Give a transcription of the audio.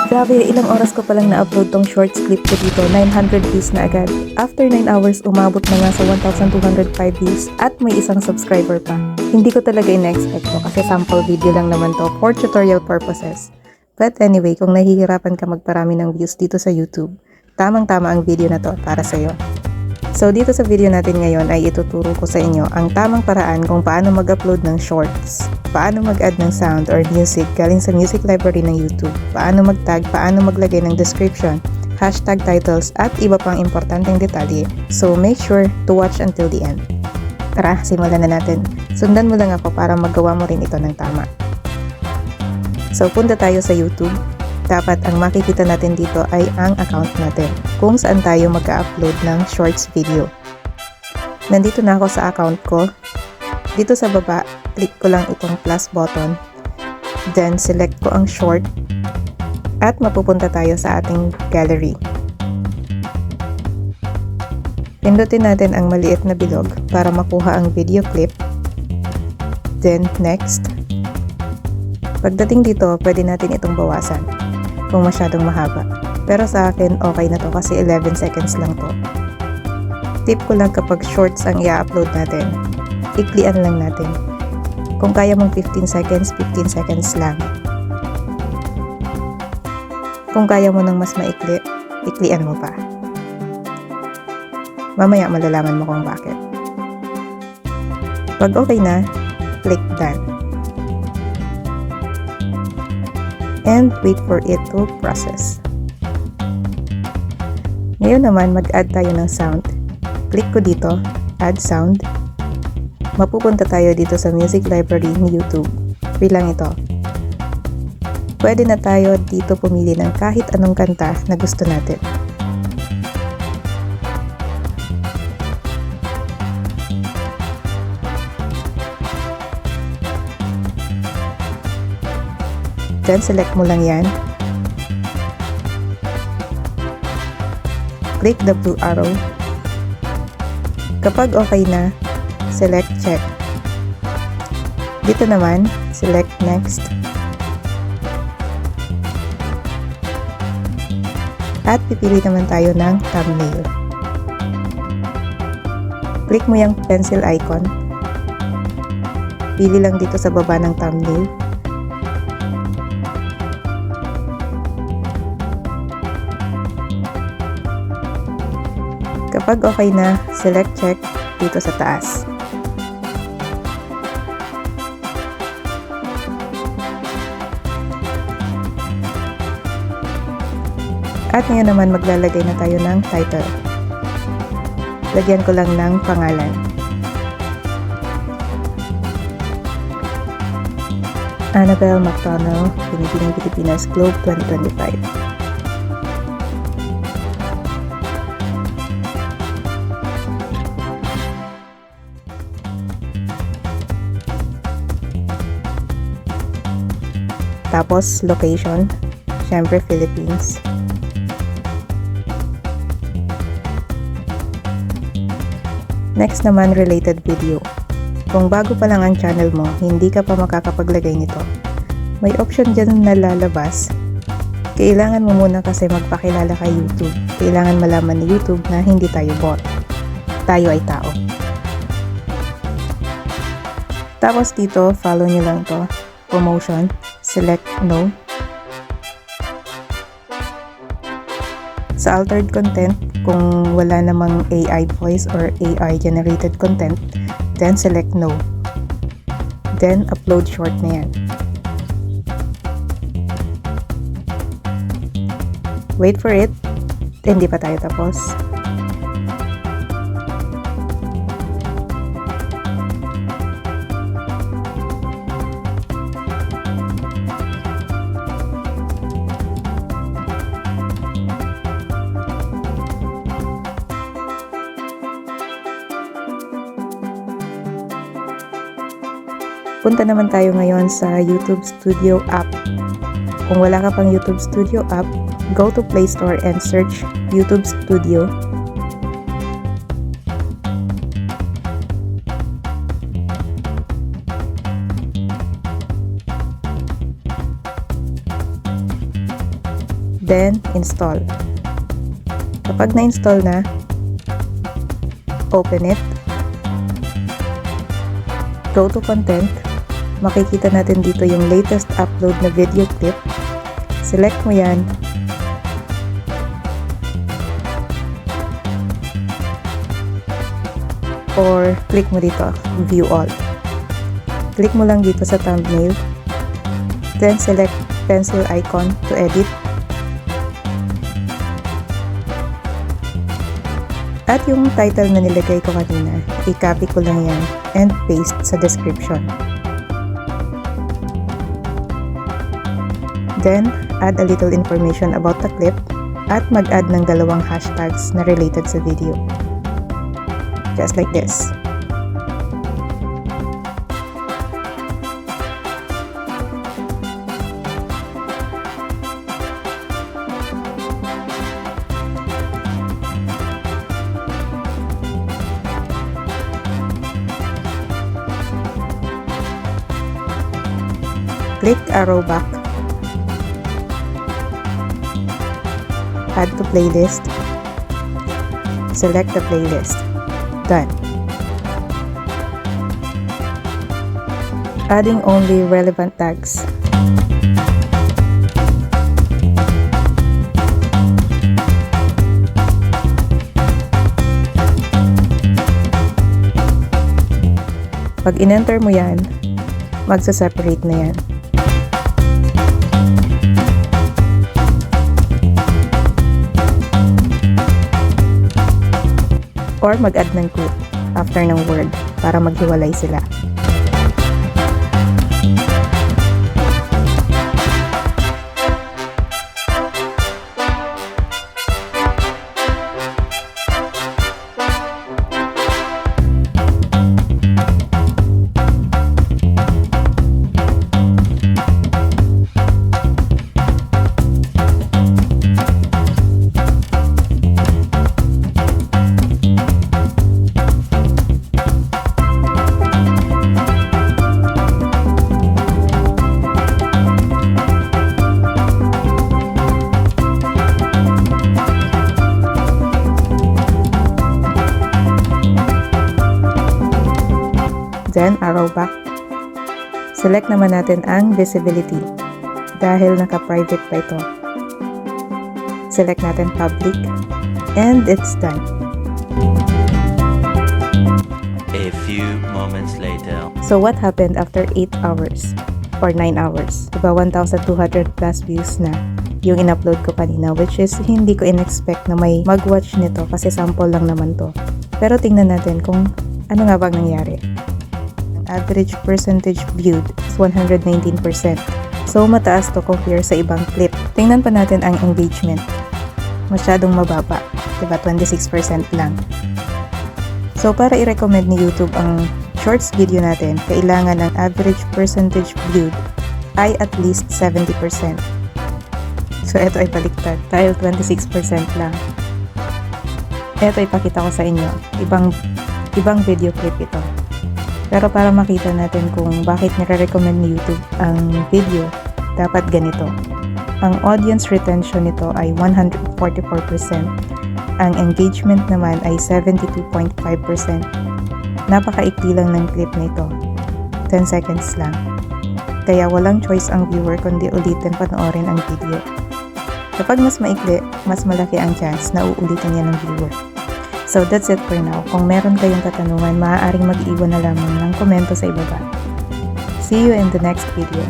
Grabe, ilang oras ko palang na-upload tong shorts clip ko dito, 900 views na agad. After 9 hours, umabot na nga sa 1,205 views at may isang subscriber pa. Hindi ko talaga in-expect to kasi sample video lang naman to for tutorial purposes. But anyway, kung nahihirapan ka magparami ng views dito sa YouTube, tamang-tama ang video na to para sa'yo. So dito sa video natin ngayon ay ituturo ko sa inyo ang tamang paraan kung paano mag-upload ng shorts, paano mag-add ng sound or music galing sa music library ng YouTube, paano mag-tag, paano maglagay ng description, hashtag titles at iba pang importanteng detalye. So make sure to watch until the end. Tara, simulan na natin. Sundan mo lang ako para magawa mo rin ito ng tama. So punta tayo sa YouTube. Dapat ang makikita natin dito ay ang account natin, kung saan tayo mag-upload ng shorts video. Nandito na ako sa account ko. Dito sa baba, click ko lang itong plus button. Then select ko ang short at mapupunta tayo sa ating gallery. Pindutin natin ang maliit na bilog para makuha ang video clip. Then next. Pagdating dito, pwede natin itong bawasan kung masyadong mahaba. Pero sa akin, okay na to kasi 11 seconds lang to. Tip ko lang kapag shorts ang i-upload natin, iklian lang natin. Kung kaya mong 15 seconds, 15 seconds lang. Kung kaya mo ng mas maikli, iklian mo pa. Mamaya malalaman mo kung bakit. Pag okay na, click done. And wait for it to process. Ngayon naman, mag-add tayo ng sound. Click ko dito, add sound. Mapupunta tayo dito sa music library ni YouTube. Free lang ito. Pwede na tayo dito pumili ng kahit anong kanta na gusto natin. Then, select mo lang yan. Click the blue arrow. Kapag okay na, select check. Dito naman, select next. At pipili naman tayo ng thumbnail. Click mo yung pencil icon. Pili lang dito sa baba ng thumbnail. Kapag okay na, select check dito sa taas. At ngayon naman maglalagay na tayo ng title. Lagyan ko lang ng pangalan. Annabelle McDonald, Binibining Pilipinas Globe 2025. Tapos, location, syempre Philippines. Next naman, related video. Kung bago pa lang ang channel mo, hindi ka pa makakapaglagay nito. May option dyan na lalabas. Kailangan mo muna kasi magpakilala kay YouTube. Kailangan malaman ni YouTube na hindi tayo bot. Tayo ay tao. Tapos dito, follow nyo lang to. Promotion. Select no. Sa altered content, kung wala namang AI voice or AI generated content, then select no. Then upload short na yan. Wait for it. Hindi pa tayo tapos. Punta naman tayo ngayon sa YouTube Studio app. Kung wala ka pang YouTube Studio app, go to Play Store and search YouTube Studio. Then, install. Kapag na-install na, open it. Go to content. Makikita natin dito yung latest upload na video clip. Select mo yan. Or click mo dito, view all. Click mo lang dito sa thumbnail. Then select pencil icon to edit. At yung title na nilagay ko kanina, i-copy ko lang yan and paste sa description. Then, add a little information about the clip at mag-add ng 2 hashtags na related sa video. Just like this. Click arrow back. Add to playlist. Select the playlist. Done. Adding only relevant tags. Pag in-enter mo yan, magsa-separate na yan. Or mag-add ng clip after ng word para maghiwalay sila. Then, arrow back. Select naman natin ang visibility dahil naka-private pa ito. Select natin public and it's done. A few moments later. So what happened after 8 hours or 9 hours? Diba 1,200 plus views na yung in-upload ko kanina, which is hindi ko in-expect na may mag-watch nito kasi sample lang naman to. Pero tingnan natin kung ano nga bang nangyari. Average percentage viewed is 119%. So, mataas to compare sa ibang clip. Tingnan pa natin ang engagement. Masyadong mababa. Diba? 26% lang. So, para i-recommend ni YouTube ang shorts video natin, kailangan ang average percentage viewed ay at least 70%. So, ito ay baliktad. Dahil 26% lang. Ito ipakita ko sa inyo. Ibang video clip ito. Pero para makita natin kung bakit nire-recommend ni YouTube ang video, dapat ganito. Ang audience retention nito ay 144%. Ang engagement naman ay 72.5%. Napakaikli lang ng clip nito. 10 seconds lang. Kaya walang choice ang viewer kundi ulitin panoorin ang video. Kapag mas maikli, mas malaki ang chance na uulitin niya ng viewer. So that's it for now. Kung meron kayong katanungan, maaaring mag-iwan na lamang ng komento sa ibaba. See you in the next video.